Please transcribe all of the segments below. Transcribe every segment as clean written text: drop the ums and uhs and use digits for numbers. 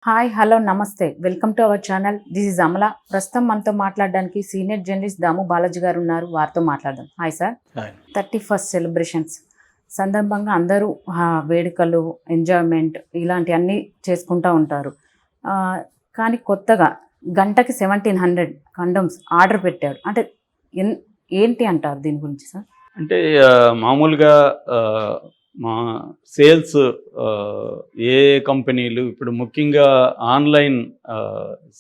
Hi hello నమస్తే welcome to our channel. This is Amala. ప్రస్తుతం మనతో మాట్లాడడానికి సీనియర్ జర్నలిస్ట్ దాము బాలాజీ గారు ఉన్నారు. వారితో మాట్లాడదాం. Hi sir. 31st సెలబ్రేషన్స్ సందర్భంగా అందరూ వేడుకలు, ఎంజాయ్మెంట్ ఇలాంటివన్నీ చేసుకుంటూ ఉంటారు. కానీ కొత్తగా గంటకి 1700 కండోమ్స్ ఆర్డర్ పెట్టారు. అంటే ఏంటి అంటారు దీని గురించి సార్? అంటే మామూలుగా మా సేల్స్ ఏ కంపెనీలు ఇప్పుడు ముఖ్యంగా ఆన్లైన్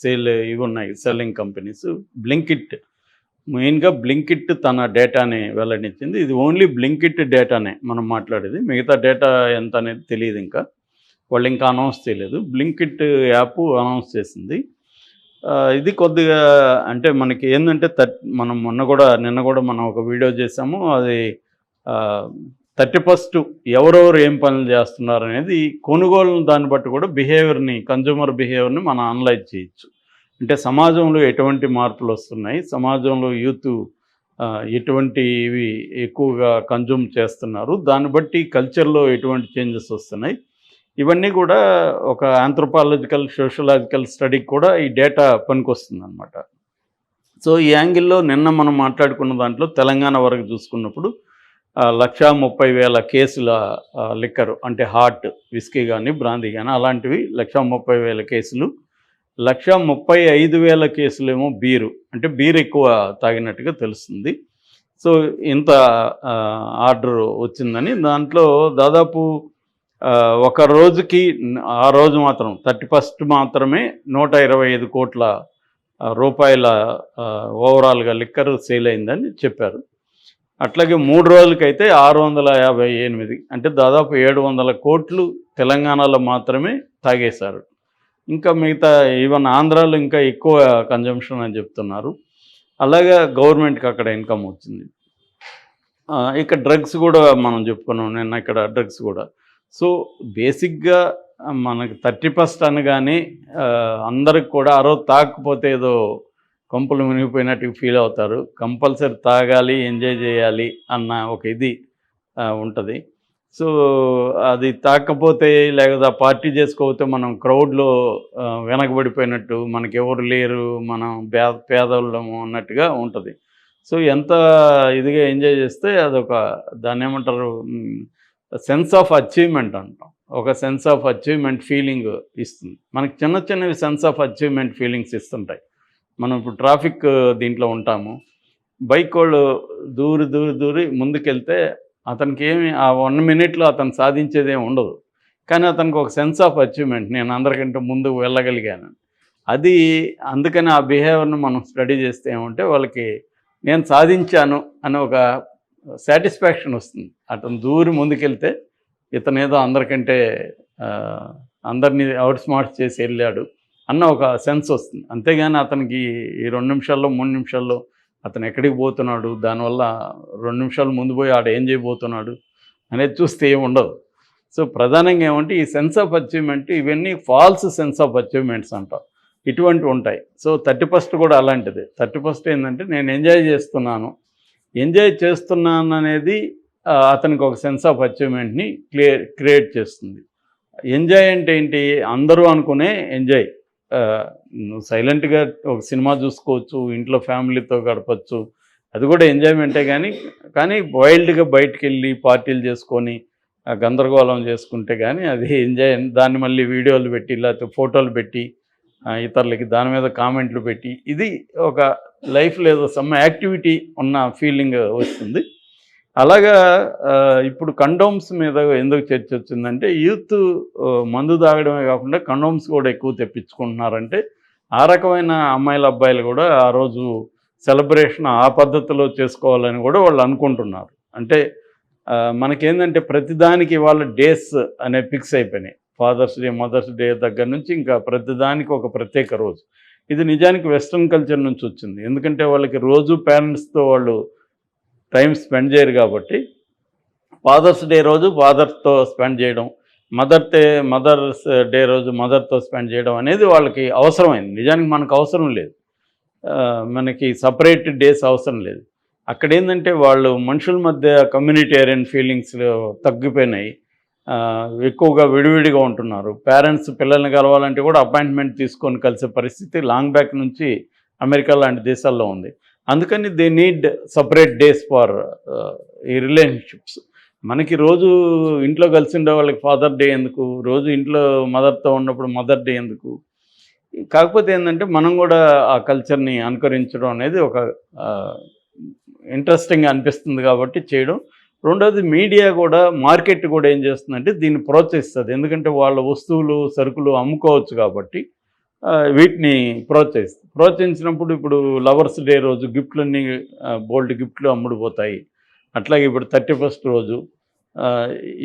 సేల్ ఇవి ఉన్నాయి, సెల్లింగ్ కంపెనీస్. బ్లింకిట్ మెయిన్గా బ్లింకిట్ తన డేటాని వెల్లడించింది. ఇది ఓన్లీ బ్లింకిట్ డేటానే మనం మాట్లాడేది, మిగతా డేటా ఎంత అనేది తెలియదు. ఇంకా వాళ్ళు ఇంకా అనౌన్స్ చేయలేదు. బ్లింకిట్ యాప్ అనౌన్స్ చేసింది. ఇది కొద్దిగా అంటే మనకి ఏంటంటే మనం నిన్న కూడా మనం ఒక వీడియో చేసాము. అది 31st ఎవరెవరు ఏం పనులు చేస్తున్నారు అనేది కొనుగోలు దాన్ని బట్టి కూడా కన్జ్యూమర్ బిహేవియర్ని మనం అనలైజ్ చేయొచ్చు. అంటే సమాజంలో ఎటువంటి మార్పులు వస్తున్నాయి, సమాజంలో యూత్ ఎటువంటివి ఎక్కువగా కన్జ్యూమ్ చేస్తున్నారు, దాన్ని బట్టి కల్చర్లో ఎటువంటి చేంజెస్ వస్తున్నాయి, ఇవన్నీ కూడా ఒక ఆంథ్రోపాలజికల్ సోషలాజికల్ స్టడీకి కూడా ఈ డేటా పనికొస్తుంది అనమాట. సో ఈ యాంగిల్లో నిన్న మనం మాట్లాడుకున్న దాంట్లో తెలంగాణ వరకు చూసుకున్నప్పుడు 130,000 కేసుల లిక్కరు, అంటే హాట్ విస్కీ కానీ బ్రాందీ కానీ అలాంటివి 130,000 కేసులు, 135,000 కేసులేమో బీరు, అంటే బీరు ఎక్కువ తాగినట్టుగా తెలుస్తుంది. సో ఇంత ఆర్డర్ వచ్చిందని. దాంట్లో దాదాపు ఒక రోజుకి ఆ రోజు మాత్రం 31st మాత్రమే 125 కోట్ల రూపాయల ఓవరాల్గా లిక్కర్ సేల్ అయిందని చెప్పారు. అట్లాగే 3 రోజులకైతే 658, అంటే దాదాపు 700 కోట్లు తెలంగాణలో మాత్రమే తాగేశారు. ఇంకా మిగతా ఈవెన్ ఆంధ్రాలో ఇంకా ఎక్కువ కన్జంప్షన్ అని చెప్తున్నారు. అలాగే గవర్నమెంట్కి అక్కడ ఇన్కమ్ వచ్చింది. ఇక డ్రగ్స్ కూడా మనం చెప్పుకున్నాం నిన్న. ఇక్కడ డ్రగ్స్ కూడా సో బేసిక్గా మనకి 31st అనగానే అందరికి కూడా ఆ రోజు తాగకపోతే ఏదో కొంపలు మునిగిపోయినట్టు ఫీల్ అవుతారు. కంపల్సరీ తాగాలి, ఎంజాయ్ చేయాలి అన్న ఒక ఇది ఉంటుంది. సో అది తాకపోతే లేకపోతే ఆ పార్టీ చేసుకోకపోతే మనం క్రౌడ్లో వెనకబడిపోయినట్టు, మనకి ఎవరు లేరు, మనం పేదవాళ్ళము అన్నట్టుగా ఉంటుంది. సో ఎంత ఇదిగా ఎంజాయ్ చేస్తే అదొక దాన్ని ఏమంటారు, సెన్స్ ఆఫ్ అచీవ్మెంట్ అంటాం. ఒక సెన్స్ ఆఫ్ అచీవ్మెంట్ ఫీలింగ్ ఇస్తుంది మనకి. చిన్నవి సెన్స్ ఆఫ్ అచీవ్మెంట్ ఫీలింగ్స్ ఇస్తుంటాయి. మనం ఇప్పుడు ట్రాఫిక్ దీంట్లో ఉంటాము, బైక్ వాళ్ళు దూరి ముందుకెళ్తే అతనికి ఏమి ఆ 1 minute అతను సాధించేదేమి ఉండదు. కానీ అతనికి ఒక సెన్స్ ఆఫ్ అచీవ్మెంట్, నేను అందరికంటే ముందుకు వెళ్ళగలిగాను. అది అందుకని ఆ బిహేవియర్ను మనం స్టడీ చేస్తే ఏమంటే వాళ్ళకి నేను సాధించాను అని ఒక సాటిస్ఫాక్షన్ వస్తుంది. అతను దూరి ముందుకెళ్తే ఇతను ఏదో అందరికంటే అందరినీ అవుట్ స్మార్ట్ చేసి వెళ్ళాడు అన్న ఒక సెన్స్ వస్తుంది. అంతేగాని అతనికి ఈ 2 నిమిషాల్లో 3 నిమిషాల్లో అతను ఎక్కడికి పోతున్నాడు, దానివల్ల 2 నిమిషాలు ముందు పోయి ఆడ ఏం చేయబోతున్నాడు అనేది చూస్తే ఏమి ఉండదు. సో ప్రధానంగా ఏమంటే ఈ సెన్స్ ఆఫ్ అచీవ్మెంట్, ఇవన్నీ ఫాల్స్ సెన్స్ ఆఫ్ అచీవ్మెంట్స్ అంటాం, ఇటువంటివి ఉంటాయి. సో 31st కూడా అలాంటిది. 31st ఏంటంటే నేను ఎంజాయ్ చేస్తున్నాను అనేది అతనికి ఒక సెన్స్ ఆఫ్ అచీవ్మెంట్ని క్రియేట్ చేస్తుంది. ఎంజాయ్ అంటే ఏంటి, అందరూ అనుకునే ఎంజాయ్. నువ్వు సైలెంట్గా ఒక సినిమా చూసుకోవచ్చు, ఇంట్లో ఫ్యామిలీతో గడపచ్చు, అది కూడా ఎంజాయ్మెంటే. కానీ వైల్డ్గా బయటికి వెళ్ళి పార్టీలు చేసుకొని గందరగోళం చేసుకుంటే కానీ అది ఎంజాయ్. దాన్ని మళ్ళీ వీడియోలు పెట్టి లేకపోతే ఫోటోలు పెట్టి ఇతరులకి దాని మీద కామెంట్లు పెట్టి, ఇది ఒక లైఫ్లో ఏదో సమ్ యాక్టివిటీ ఉన్న ఫీలింగ్ వస్తుంది. అలాగా ఇప్పుడు కండోమ్స్ మీద ఎందుకు చర్చ వచ్చిందంటే, యూత్ మందు తాగడమే కాకుండా కండోమ్స్ కూడా ఎక్కువ తెప్పించుకుంటున్నారంటే ఆ రకమైన అమ్మాయిలు అబ్బాయిలు కూడా ఆ రోజు సెలబ్రేషన్ ఆ పద్ధతిలో చేసుకోవాలని కూడా వాళ్ళు అనుకుంటున్నారు. అంటే మనకేంటంటే ప్రతిదానికి వాళ్ళ డేస్ అనే ఫిక్స్ అయిపోయినాయి. ఫాదర్స్ డే, మదర్స్ డే దగ్గర నుంచి ఇంకా ప్రతిదానికి ఒక ప్రత్యేక రోజు. ఇది నిజానికి వెస్ట్రన్ కల్చర్ నుంచి వచ్చింది. ఎందుకంటే వాళ్ళకి రోజు పేరెంట్స్తో వాళ్ళు టైం స్పెండ్ చేయరు కాబట్టి ఫాదర్స్ డే రోజు ఫాదర్స్తో స్పెండ్ చేయడం, మదర్స్ డే రోజు మదర్తో స్పెండ్ చేయడం అనేది వాళ్ళకి అవసరమైంది. నిజానికి మనకు అవసరం లేదు, మనకి సపరేట్ డేస్ అవసరం లేదు. అక్కడ ఏంటంటే వాళ్ళు మనుషుల మధ్య కమ్యూనిటేరియన్ ఫీలింగ్స్ తగ్గిపోయినాయి. ఎక్కువగా విడివిడిగా ఉంటున్నారు. పేరెంట్స్ పిల్లల్ని కలవాలంటే కూడా అపాయింట్మెంట్ తీసుకొని కలిసే పరిస్థితి లాంగ్ బ్యాక్ నుంచి అమెరికా లాంటి దేశాల్లో ఉంది. అందుకని they need separate days for ఈ రిలేషన్షిప్స్. మనకి రోజు ఇంట్లో కలిసి ఉండే వాళ్ళకి ఫాదర్ డే ఎందుకు, రోజు ఇంట్లో మదర్తో ఉన్నప్పుడు మదర్ డే ఎందుకు. కాకపోతే ఏంటంటే మనం కూడా ఆ కల్చర్ని అనుకరించడం అనేది ఒక ఇంట్రెస్టింగ్ అనిపిస్తుంది కాబట్టి చేయడం. రెండోది మీడియా కూడా, మార్కెట్ కూడా ఏం చేస్తుందంటే దీన్ని ప్రోత్సహిస్తుంది. ఎందుకంటే వాళ్ళ వస్తువులు సరుకులు అమ్ముకోవచ్చు కాబట్టి వీటిని ప్రోత్సహించినప్పుడు ఇప్పుడు లవర్స్ డే రోజు గిఫ్ట్లన్నీ బోల్డ్ గిఫ్ట్లు అమ్ముడుపోతాయి. అట్లాగే ఇప్పుడు 31st రోజు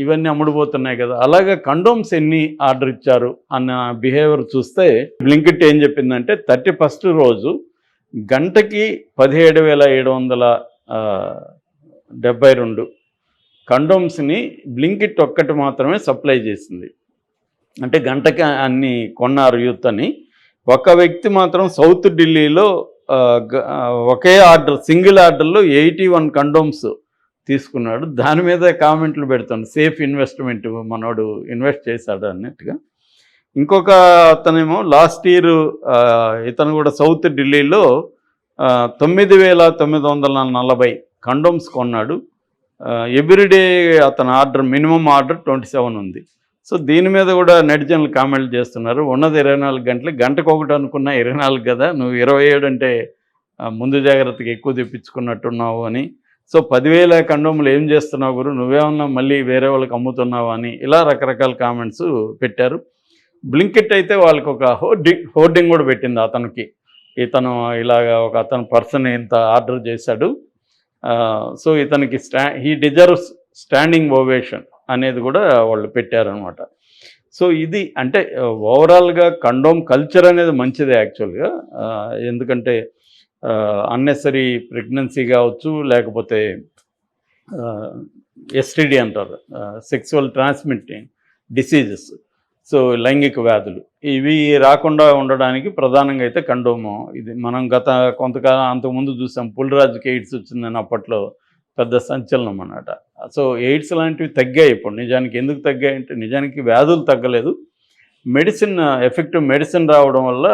ఇవన్నీ అమ్ముడుపోతున్నాయి కదా. అలాగే కండోమ్స్ ఎన్ని ఆర్డర్ ఇచ్చారు అన్న బిహేవియర్ చూస్తే బ్లింకిట్ ఏం చెప్పిందంటే 31st రోజు గంటకి 17,772 కండోమ్స్ని బ్లింకిట్ ఒక్కటి మాత్రమే సప్లై చేసింది. అంటే గంటకి అన్ని కొన్నారు యూత్ అని. ఒక వ్యక్తి మాత్రం సౌత్ ఢిల్లీలో ఒకే ఆర్డర్, సింగిల్ ఆర్డర్లో 81 కండోమ్స్ తీసుకున్నాడు. దాని మీద కామెంట్లు పెడుతుంది, సేఫ్ ఇన్వెస్ట్మెంట్, మనోడు ఇన్వెస్ట్ చేశాడు అన్నట్టుగా. ఇంకొక అతనేమో లాస్ట్ ఇయర్ ఇతను కూడా సౌత్ ఢిల్లీలో 9,940 కండోమ్స్ కొన్నాడు. ఎవ్రీడే అతను ఆర్డర్, మినిమం ఆర్డర్ 27 ఉంది. సో దీని మీద కూడా నెటిజన్లు కామెంట్లు చేస్తున్నారు. ఉన్నది 24 గంటలు, గంటకు ఒకటి అనుకున్నా 24 కదా, నువ్వు 27 అంటే ముందు జాగ్రత్తగా ఎక్కువ తెప్పించుకున్నట్టున్నావు అని. సో 10,000 కండోములు ఏం చేస్తున్నావు గురు, నువ్వేమన్నా మళ్ళీ వేరే వాళ్ళకి అమ్ముతున్నావు అని ఇలా రకరకాల కామెంట్స్ పెట్టారు. బ్లింకిట్ అయితే వాళ్ళకి ఒక హోర్డింగ్ కూడా పెట్టింది అతనికి. ఇతను ఇలాగా ఒక అతను పర్సన్ ఇంత ఆర్డర్ చేశాడు, సో ఇతనికి హీ డిజర్వ్స్ స్టాండింగ్ ఓవేషన్ అనేది కూడా వాళ్ళు పెట్టారనమాట. సో ఇది అంటే ఓవరాల్గా కండోమ్ కల్చర్ అనేది మంచిదే యాక్చువల్గా. ఎందుకంటే అన్నెసరీ ప్రెగ్నెన్సీ కావచ్చు, లేకపోతే ఎస్టీడీ అంటారు, సెక్సువల్ ట్రాన్స్మిటింగ్ డిసీజెస్, సో లైంగిక వ్యాధులు, ఇవి రాకుండా ఉండడానికి ప్రధానంగా అయితే కండోము. ఇది మనం కొంతకాలం అంతకుముందు చూసాం, పుల్రాజుకి ఎయిడ్స్ వచ్చిందని అప్పట్లో పెద్ద సంచలనం అన్నమాట. సో ఎయిడ్స్ లాంటివి తగ్గాయి ఇప్పుడు. నిజానికి ఎందుకు తగ్గాయంటే నిజానికి వ్యాధులు తగ్గలేదు, ఎఫెక్టివ్ మెడిసిన్ రావడం వల్ల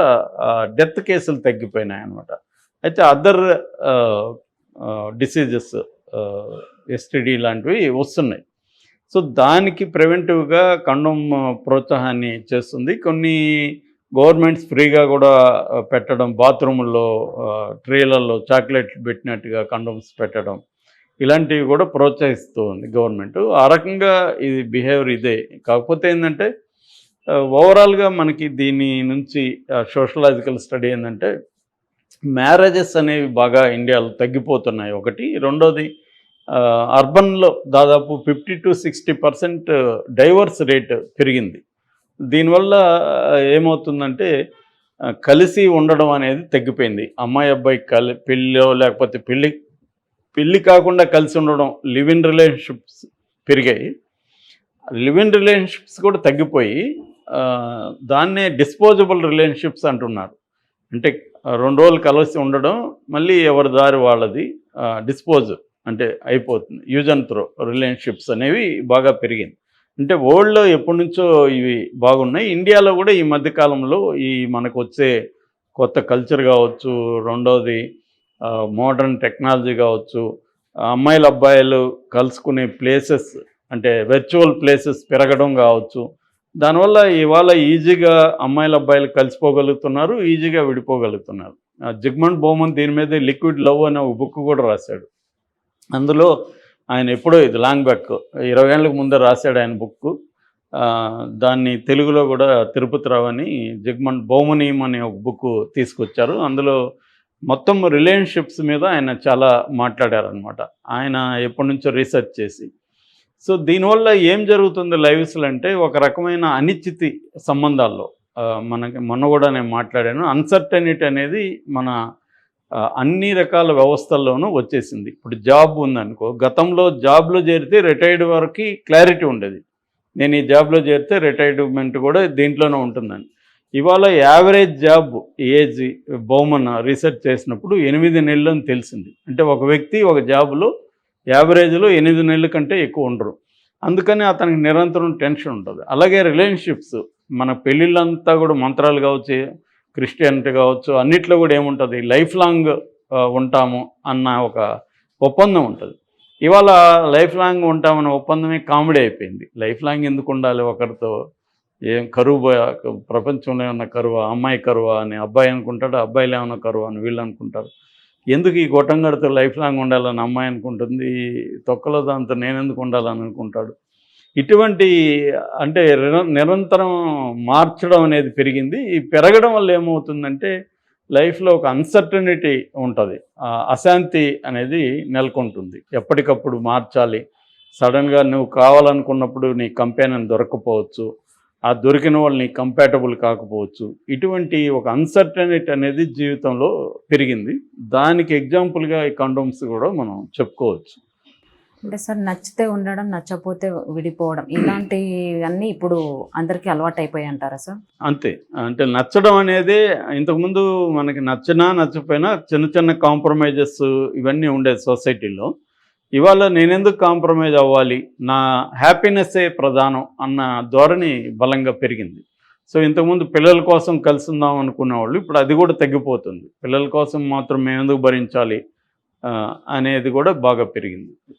డెత్ కేసులు తగ్గిపోయినాయి అన్నమాట. అయితే అదర్ డిసీజెస్, ఎస్టీడీ లాంటివి వస్తున్నాయి. సో దానికి ప్రివెంటివ్గా కండోమ్ ప్రోత్సాహాన్ని చేస్తుంది. కొన్ని గవర్నమెంట్స్ ఫ్రీగా కూడా పెట్టడం, బాత్రూముల్లో ట్రేలలో చాక్లెట్లు పెట్టినట్టుగా కండోమ్స్ పెట్టడం, ఇలాంటివి కూడా ప్రోత్సహిస్తూ ఉంది గవర్నమెంట్. ఆ రకంగా ఇది బిహేవియర్ ఇదే. కాకపోతే ఏంటంటే ఓవరాల్గా మనకి దీని నుంచి సోషలాజికల్ స్టడీ ఏంటంటే మ్యారేజెస్ అనేవి బాగా ఇండియాలో తగ్గిపోతున్నాయి ఒకటి. రెండోది అర్బన్లో దాదాపు 50 to 60% డైవర్స్ రేట్ పెరిగింది. దీనివల్ల ఏమవుతుందంటే కలిసి ఉండడం అనేది తగ్గిపోయింది. అమ్మాయి అబ్బాయి పెళ్ళిలో లేకపోతే పెళ్ళి కాకుండా కలిసి ఉండడం, లివ్ ఇన్ రిలేషన్షిప్స్ పెరిగాయి. లివ్ ఇన్ రిలేషన్షిప్స్ కూడా తగ్గిపోయి దాన్నే డిస్పోజబుల్ రిలేషన్షిప్స్ అంటున్నారు. అంటే 2 రోజులు కలిసి ఉండడం, మళ్ళీ ఎవరి దారి వాళ్ళది, డిస్పోజ్ అంటే అయిపోతుంది. యూజ్ అండ్ త్రో రిలేషన్షిప్స్ అనేవి బాగా పెరిగింది. అంటే వరల్డ్లో ఎప్పటి నుంచో ఇవి బాగున్నాయి. ఇండియాలో కూడా ఈ మధ్యకాలంలో ఈ మనకు వచ్చే కొత్త కల్చర్ కావచ్చు, రెండోది మోడర్న్ టెక్నాలజీ కావచ్చు, అమ్మాయిలు అబ్బాయిలు కలుసుకునే ప్లేసెస్ అంటే వర్చువల్ ప్లేసెస్ పెరగడం కావచ్చు, దానివల్ల ఇవాళ ఈజీగా అమ్మాయిలు అబ్బాయిలు కలిసిపోగలుగుతున్నారు, ఈజీగా విడిపోగలుగుతున్నారు. జిగ్మంట్ బౌమన్ దీని మీద లిక్విడ్ లవ్ అనే ఒక బుక్ కూడా రాశాడు. అందులో ఆయన ఎప్పుడో, ఇది లాంగ్ బ్యాక్ 20 ఏళ్ళకు ముందే రాశాడు ఆయన బుక్. దాన్ని తెలుగులో కూడా తిరుపతిరావు అని జిగ్మంట్ బౌమనీయం అనే ఒక బుక్ తీసుకొచ్చారు. అందులో మొత్తం రిలేషన్షిప్స్ మీద ఆయన చాలా మాట్లాడారనమాట, ఆయన ఎప్పటి నుంచో రీసెర్చ్ చేసి. సో దీనివల్ల ఏం జరుగుతుంది లైవ్స్లో అంటే ఒక రకమైన అనిశ్చితి సంబంధాల్లో, మొన్న కూడా నేను మాట్లాడాను, అన్సర్టనిటీ అనేది మన అన్ని రకాల వ్యవస్థల్లోనూ వచ్చేసింది. ఇప్పుడు జాబ్ ఉందనుకో, గతంలో జాబ్లో చేరితే రిటైర్డ్ వరకు క్లారిటీ ఉండేది, నేను ఈ జాబ్లో చేరితే రిటైర్మెంట్ కూడా దీంట్లోనే ఉంటుందని. ఇవాళ average job age Bowman research చేసినప్పుడు 8 నెలలు అని తెలిసింది. అంటే ఒక వ్యక్తి ఒక జాబ్లో యావరేజ్లో 8 నెలల కంటే ఎక్కువ ఉండరు. అందుకని అతనికి నిరంతరం టెన్షన్ ఉంటుంది. అలాగే రిలేషన్షిప్స్, మన పెళ్ళిళ్ళంతా కూడా మంత్రాలు కావచ్చు, క్రిస్టియానిటీ కావచ్చు, అన్నిట్లో కూడా ఏముంటుంది, లైఫ్ లాంగ్ ఉంటాము అన్న ఒక ఒప్పందం ఉంటుంది. ఇవాళ లైఫ్ లాంగ్ ఉంటామన్న ఒప్పందమే కామెడీ అయిపోయింది. లైఫ్ లాంగ్ ఎందుకు ఉండాలి ఒకరితో, ఏం కరువు, ప్రపంచంలో ఏమన్నా కరువా, అమ్మాయి కరువా అని అబ్బాయి అనుకుంటాడు, అబ్బాయిలు ఏమన్నా కరువా అని వీళ్ళు అనుకుంటారు. ఎందుకు ఈ గొట్టంగడితో లైఫ్ లాంగ్ ఉండాలని అమ్మాయి అనుకుంటుంది, తొక్కలో దాంతో నేనెందుకు ఉండాలని అనుకుంటాడు. ఇటువంటి అంటే నిరంతరం మార్చడం అనేది పెరిగింది. ఈ పెరగడం వల్ల ఏమవుతుందంటే లైఫ్లో ఒక అన్సర్టనిటీ ఉంటుంది, అశాంతి అనేది నెలకొంటుంది. ఎప్పటికప్పుడు మార్చాలి, సడన్గా నువ్వు కావాలనుకున్నప్పుడు నీ కంపెనీ దొరకకపోవచ్చు, ఆ దొరికిన వాళ్ళు నీకు కంపాటబుల్ కాకపోవచ్చు. ఇటువంటి ఒక అన్సర్టనిటీ అనేది జీవితంలో పెరిగింది. దానికి ఎగ్జాంపుల్గా ఈ కండోమ్స్ కూడా మనం చెప్పుకోవచ్చు. అంటే సార్, నచ్చితే ఉండడం, నచ్చకపోతే విడిపోవడం, ఇలాంటివన్నీ ఇప్పుడు అందరికీ అలవాటు అయిపోయాయి అంటారా సార్? అంతే. అంటే నచ్చడం అనేది ఇంతకుముందు మనకి నచ్చినా నచ్చకపోయినా చిన్న చిన్న కాంప్రమైజెస్ ఇవన్నీ ఉండేది సొసైటీలో. ఇవాళ నేనెందుకు కాంప్రమైజ్ అవ్వాలి, నా హ్యాపీనెస్సే ప్రధానం అన్న ధోరణి బలంగా పెరిగింది. సో ఇంతకుముందు పిల్లల కోసం కలిసి ఉందాం అనుకునేవాళ్ళు ఇప్పుడు అది కూడా తగ్గిపోతుంది. పిల్లల కోసం మాత్రం మేము ఎందుకు భరించాలి అనేది కూడా బాగా పెరిగింది.